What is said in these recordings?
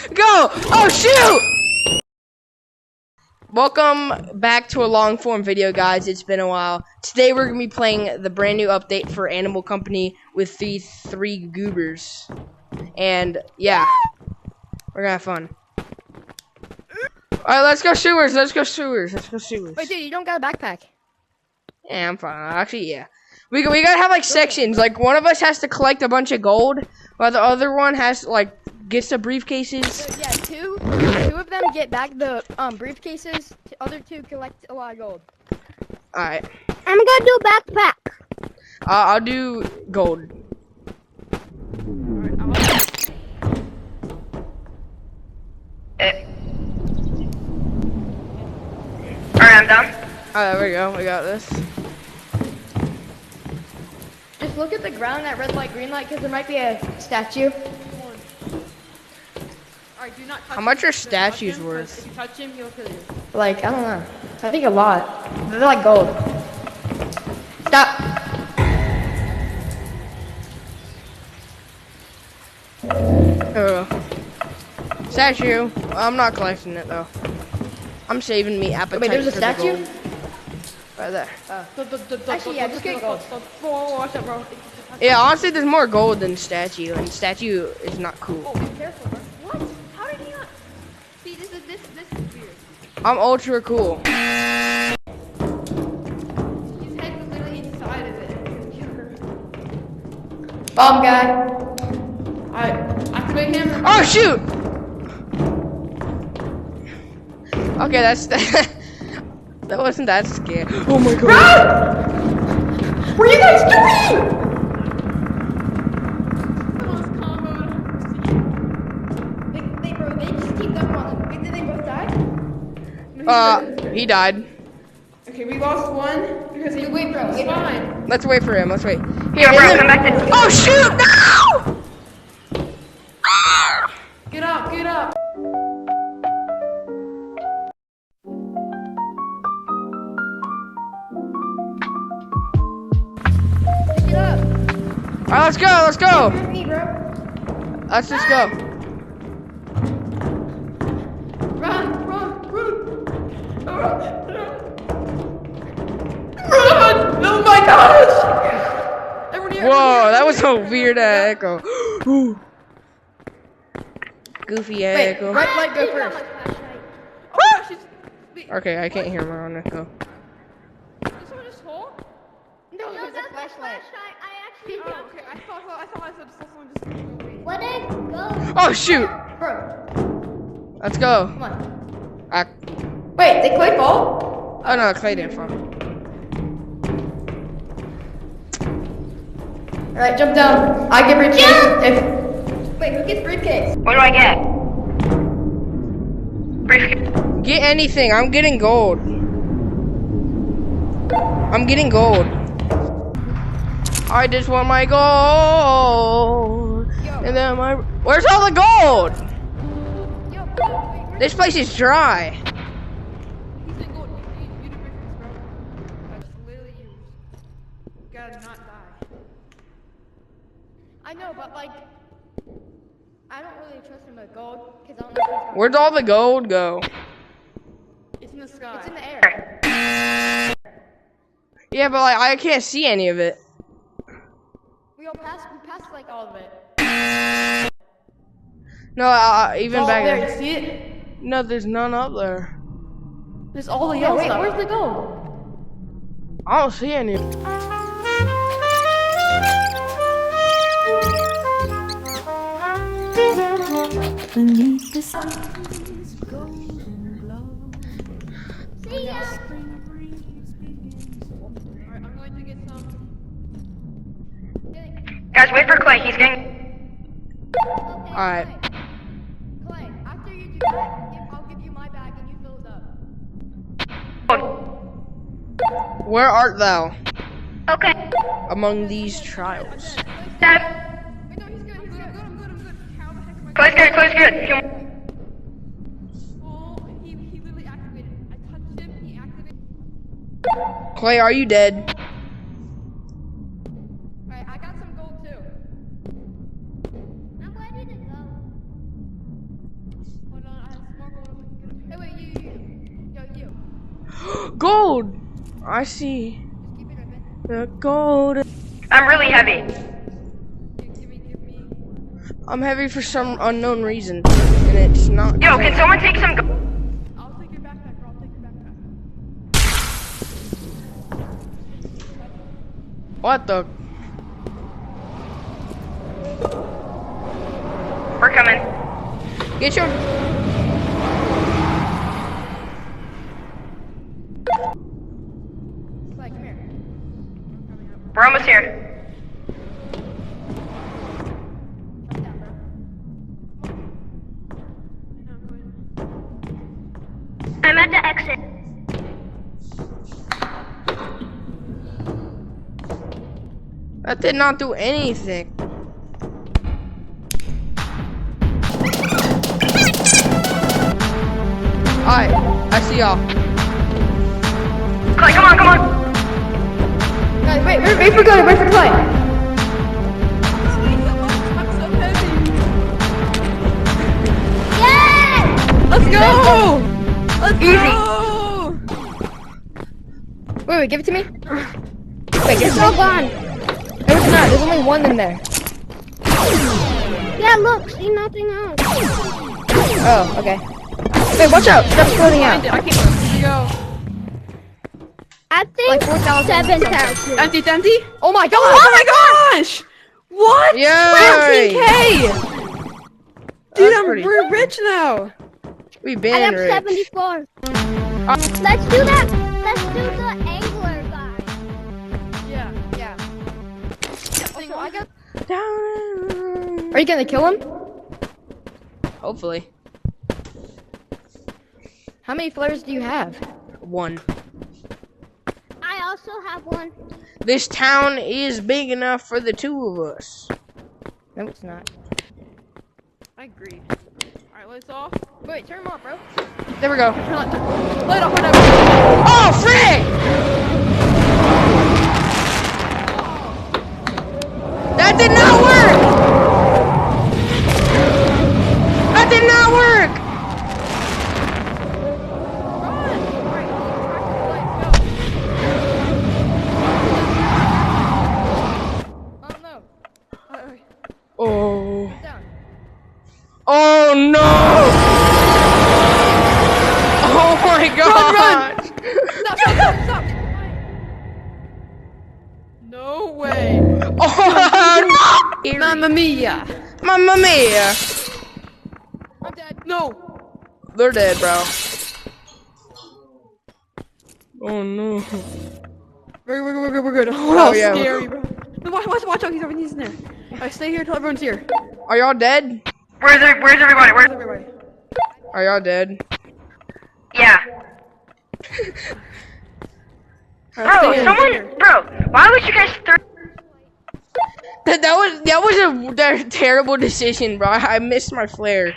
Go! Oh shoot! Welcome back to a long form video, guys. It's been a while. Today we're gonna be playing the brand new update for Animal Company with these 3 goobers. And yeah, we're gonna have fun. Alright, let's go sewers. Let's go sewers. Let's go sewers. Wait, dude, you don't got a backpack. Yeah, I'm fine. Actually, yeah. We gotta have like sections. Like one of us has to collect a bunch of gold, while the other one has like gets the briefcases. So, yeah, two of them get back the briefcases. The other 2 collect a lot of gold. All right. I'm gonna do backpack. I'll do gold. Alright, I'm done. Alright, there we go. We got this. Just look at the ground, that red light, green light, because there might be a statue. Alright, do not touch How much him. are statues worth? If you touch him, he'll kill you. Like, I don't know. I think a lot. They're like gold. Stop. Oh. Statue. I'm not collecting it though. I'm saving me appetite. Wait, there's a for the statue? gold. Right there. Actually, yeah, just get gold. Watch that, bro. Yeah, honestly, there's more gold than statue, and statue is not cool. Oh, be careful, bro. What? How did he not? See, this is weird. I'm ultra cool. His head was literally inside of it. Bomb guy. Alright, activate him. Oh shoot! Okay, that's that wasn't that scary. Oh my god! Run! What are you guys doing? They just teamed up on them. Wait, did they both die? He died. Okay, we lost one because he. Wait, bro. It's fine. Let's wait for him. Let's wait. Yo, bro, come back to. Oh shoot! No! Get up, get up. Pick it up. All right, let's go. Let's go. Hurt me, bro. Let's just go. Run. Oh my gosh! Everybody, Whoa, that was a weird echo. Ooh. Goofy Wait, echo. red light, go first. Oh my gosh, Okay, I can't hear my own echo. is someone just hole? No, there's a flashlight. I actually Oh, okay. I thought I said someone just. Let it go. Oh shoot! Bro, Let's go. come on. Wait, they click all? oh no, Clay didn't fall. Alright, jump down. I get briefcase. Wait, who gets briefcase? What do I get? Briefcase. Get anything. I'm getting gold. I'm getting gold. I just want my gold. And then my. Where's all the gold? Yo, bro, wait, This place is dry. he's in gold. You do briefcase, bro. That's literally you. You gotta not die. I know, but like, I don't really trust him with gold, because I don't know if he's going. Where'd all the gold go? It's in the sky. It's in the air. Yeah, but like I can't see any of it. We passed like all of it. No, even All back there, there. you see it? No, there's none up there. There's all the Yo, yellow wait, stuff. where's the gold? I don't see any. Beneath the sky's golden glow. See ya. Spring breeze begins to blow. Alright, I'm going to get some. Guys, wait for Clay. He's getting. Alright. Clay, after you do that, I'll give you my bag and you fill it up. Where art thou Okay. among these trials? Dad. Wait, no, he's good. I'm good. How the heck am I? Clay's good. Come- Oh, he literally activated. I touched him. He activated. Clay, are you dead? Alright, I got some gold too. I'm ready to go. Gold! I see Keep it open. the gold. I'm really heavy. Give me. I'm heavy for some unknown reason, and it's not. Yo, can someone take some gold? I'll take your backpack, bro. I'll take your backpack. What the? We're coming. Get your. Clay, come here. We're almost here. Come down, bro. I'm at the exit. That did not do anything. Alright, I see y'all. Clay, come on, come on. Guys, wait for Clay, wait for Clay. I'm so heavy. Yay! Let's go! Let's Easy. go! Wait, give it to me. Wait, It's all gone. No, it's not. There's only one in there. Yeah, look, see nothing else. Oh, okay. Wait, watch out. Stuff's floating out. I can't. Here we go. I think Like 4,000. 7,000. Empty, it's empty. Oh my god! Oh my gosh! What? Yay! 14K! Dude, That's pretty- we're rich now. We I been have rich. 74. Let's do that. Let's do the angler guy. Yeah. Yeah. Also, I got. Down. Are you gonna kill him? Hopefully. How many flares do you have? One. I also have one. This town is big enough for the two of us. No, it's not. I agree. Alright, lights off. Wait, turn them off, bro. There we go. Light off, whatever. Oh, frick! That did not work! That did not work! Oh no. Oh. Down. Oh no! Oh my god! Stop. No way. Oh no! Mamma mia. Mamma mia! I'm dead. No. They're dead, bro. Oh no. We're good. Oh, Oh, that's yeah. scary, bro. No, watch out. He's in there. Alright, stay here until everyone's here. Are y'all dead? Where's everybody? Where's Everybody. Are y'all dead? Yeah. Bro, bro, why would you guys throw? That was a terrible decision, bro. I missed my flare.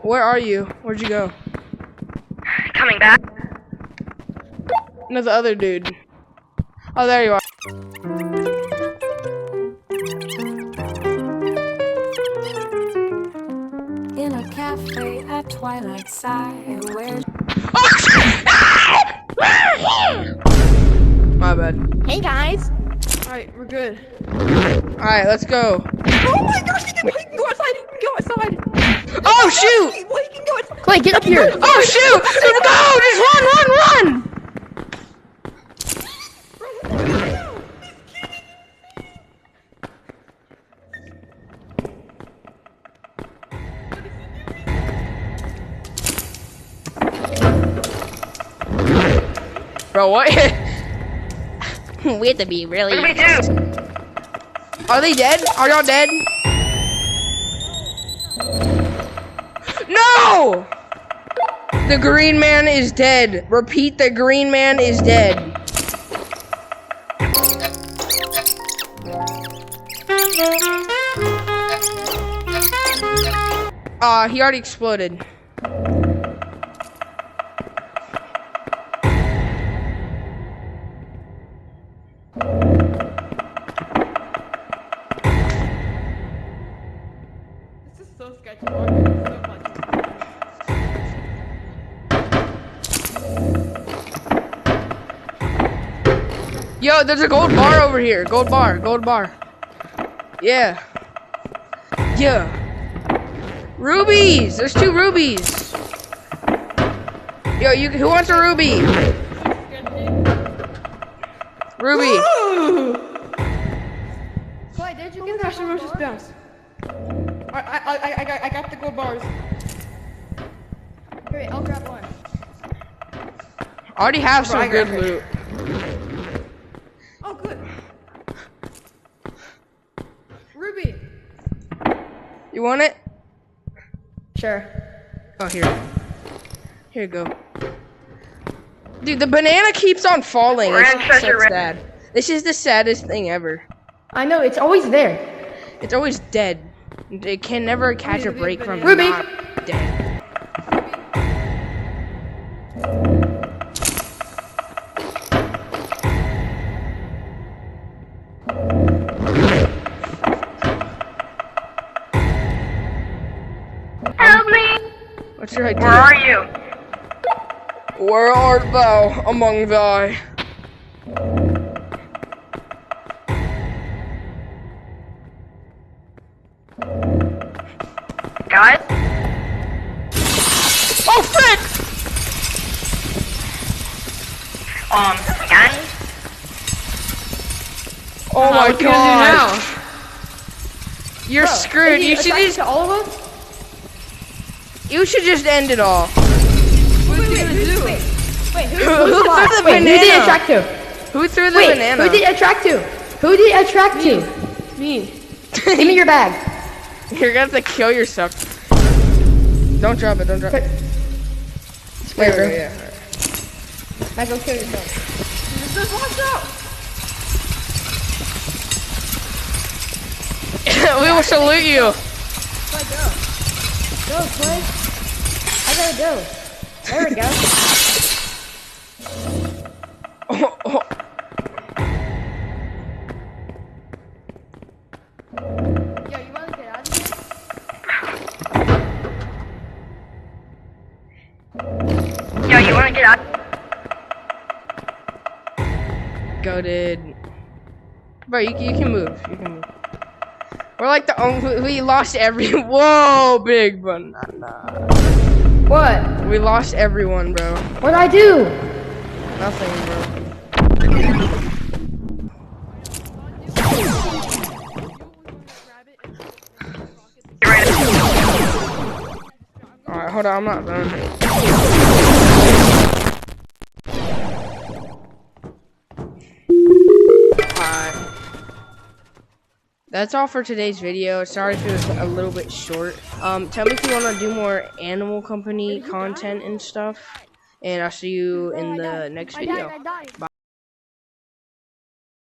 Where are you? Where'd you go? Coming back. No, the other dude. Oh, there you are. In a cafe at twilight side where My bad. Hey guys. Alright, we're good. Alright, let's go. Oh my gosh, he can go outside. He can go outside. Oh, shoot! Well, he can go outside. Clay, get up here. Oh, shoot! Let's go! Just run! Bro, what? We have to be really. What do we do? Are they dead? Are y'all dead? No! The green man is dead. Repeat, the green man is dead. He already exploded. This is so sketchy. Bro. I'm getting so much. Yo, there's a gold bar over here. Gold bar, gold bar. Yeah. Yeah. Rubies! There's 2 rubies. Yo, who wants a ruby? Ruby. Clay, did you Oh get my gosh, the that roach just bar? bounced. I got the gold bars. Wait, I'll grab one. I already have some I good got it. loot. Oh, good. Ruby. You want it? Sure. Oh, here. Here you go. Dude, the banana keeps on falling. We're in It's treasure so room. sad. This is the saddest thing ever. I know, it's always there. It's always dead. It can never catch a break from Ruby. not dead. Help me! What's your idea? Where are you? Where art thou among thy? Guys? Oh, frick! Guys? Oh my What you gonna do god! You're screwed. Is he You should attracted just. to all of us? You should just end it all. What are you gonna do? Wait, who Who threw the Wait, who did it banana? attract to? Who threw the Wait, banana? who did it attract to? Who did it attract to? Me. Give me your bag. You're gonna have to kill yourself. Don't drop it. Don't drop it. Wait, bro. Yeah. Now go kill yourself. Just watch out. We will salute you. Go, Clay. I gotta go. There we go. Oh, oh. Yo, you wanna get out of here? Yo, you wanna get out? Goated. Bro, you can move. You can move. We're like the only. We lost every. Whoa, big banana. What? We lost everyone, bro. What'd I do? Nothing, bro. Alright, hold on. I'm not done. Alright. That's all for today's video. Sorry if it was a little bit short. Tell me if you want to do more Animal Company content and stuff. And I'll see you in the next video. I died. Bye.